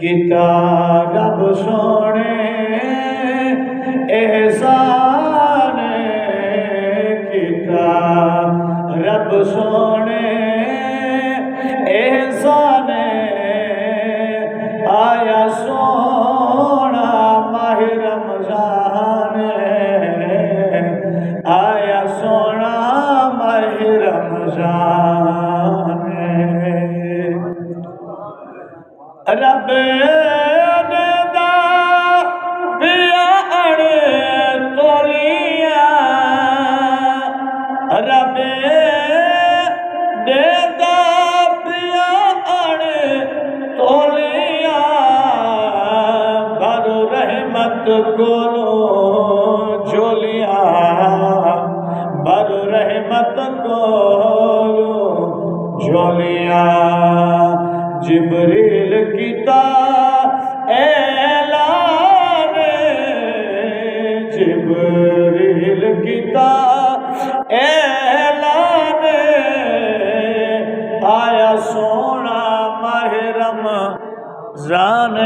کیتا رب سونے احسان کیتا رب سونے احسان آیا سونا ماہ رمضان آیا سونا ماہ رمضان رب نے دا پیا اڑے تولیاں رب نے دا پیا اڑے تولیاں بھر رحمت کولو جھولیاں بھر رحمت کولو جھولیاں جبریل کیتا اعلان جبریل کیتا اعلان آیا سونا ماہ رمضان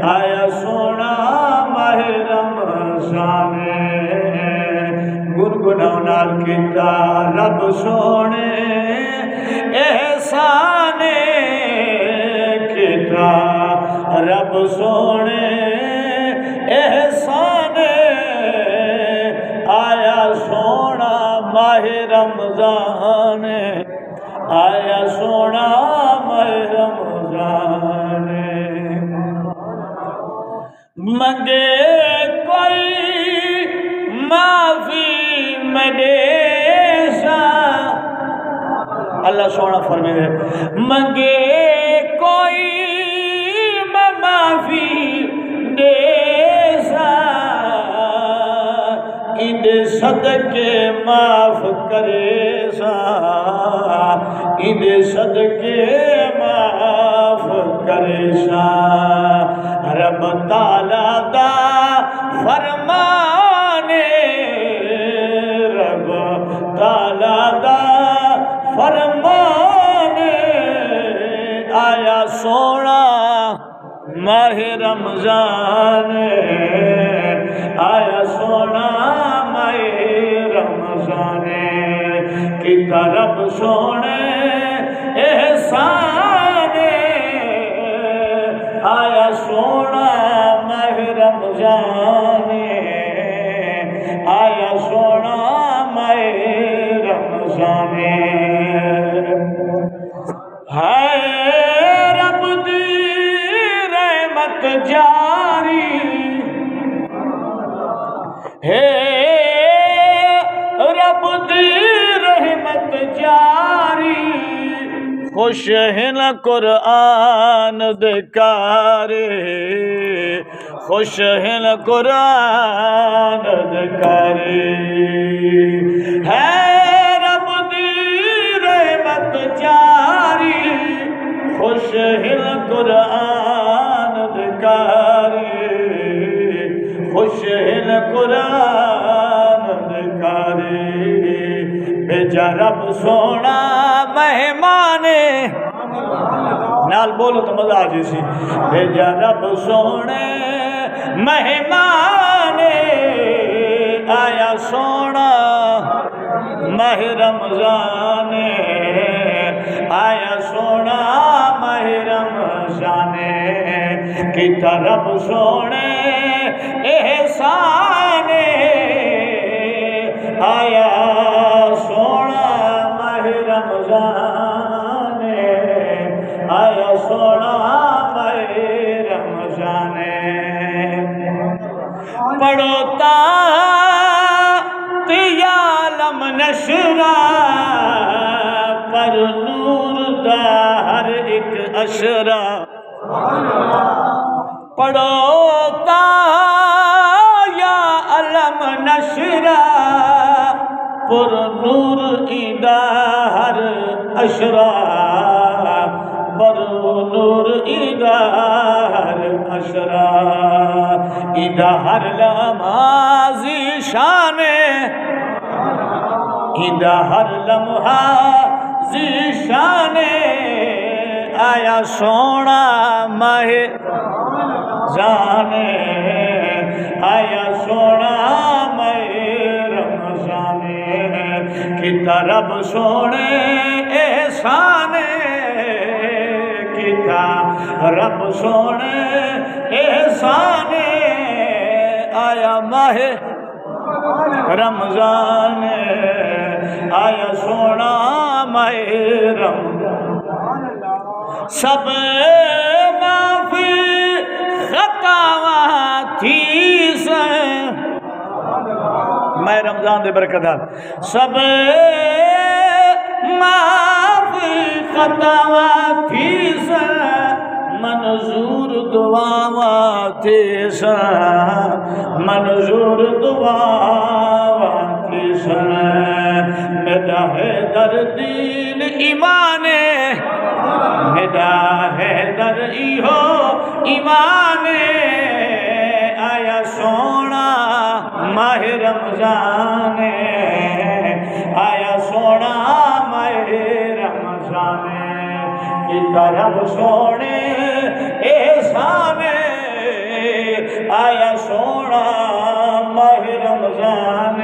آیا سونا ماہ رمضان گنگناؤ نال کیتا رب سونے احسان کیتا رب سونے احسان آیا سونا ماہ رمضان آیا سونا ماہ رمضان منگے کوئی معافی مدے اللہ سونا فرمائے منگے کوئی میں معافی دے سا اند صدقے معاف کرے سا اند صدقے معاف کرے سا رب تعالیٰ دا فرمانے رب تعالیٰ دا فرمان آیا سونا ماہ رمضان آیا سونا ماہ رمضان کی طرف سونے احسان آیا سونا ماہ رمضان آیا سونا ماہ رمضان ہے رب دی رحمت جاری ہے رب دی رحمت جاری خوش ہے نا قرآن دکارے خوش ہے نا قرآن دکارے ہے جاری خوش ہل قرآن دکاری خوش ہل قرآن دکاری بھیجا رب سونا مہمان نال بولو تو مزہ آجی سی بھیجا رب سونے مہمان آیا سونا ماہ رمضان آیا سونا ماہ رمضان کی طرف سونے احسان آیا سونا ماہ رمضان آیا سونا ماہ رمضان پڑھوتا تیالم نشرہ پر نور دا ہر ایک اشرہ پڑھوتا یا علم نشرہ پر نور ایدہ ہر اشرہ پر نور ایدہ ہر اشرہ ایدہ ہر لمحازی شان ایدہ ہر لمحہ زیشان آیا سونا ماہ جانے آیا سونا ماہ رمضان کتا رب سونے احسان کتا رب سونے احسان آیا ماہ رمضان آیا سونا ماہ رمضان سب معافی خطاوات تھی سے میں رمضان دے برکتات سب معافی خطاوات تھی سے منظور دعاوات تھی سے منظور دعاوات تھی سے میرا ہے در دل ایمان میرا ہے در ایہو ایمان آیا سونا ماہ رمضان آیا سونا ماہ رمضان کی طرف سونے احسان آیا سونا ماہ رمضان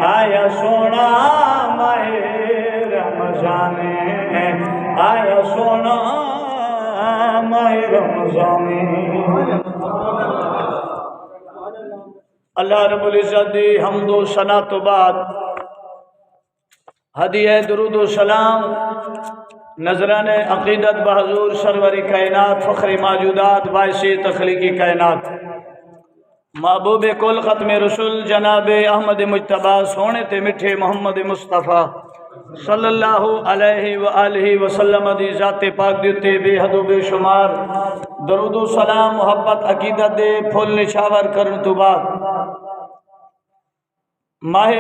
آیا سونا ماہ رمضان آیا سونا ماہ رمضان اللہ رب العزت دی حمد و ثنا تو بعد ہدیہ درود و سلام نذران عقیدت بحضور سرور کائنات فخر موجودات باعث تخلیقی کائنات محبوب کل ختم رسول جناب احمد مجتبی سونے تے مٹھے محمد مصطفیٰ صلی اللہ علیہ وآلہ وسلم دی ذات پاک دیتے بے حد و بے شمار درود و سلام محبت عقیدت دے پھول نشاور کرن تو بعد ماہ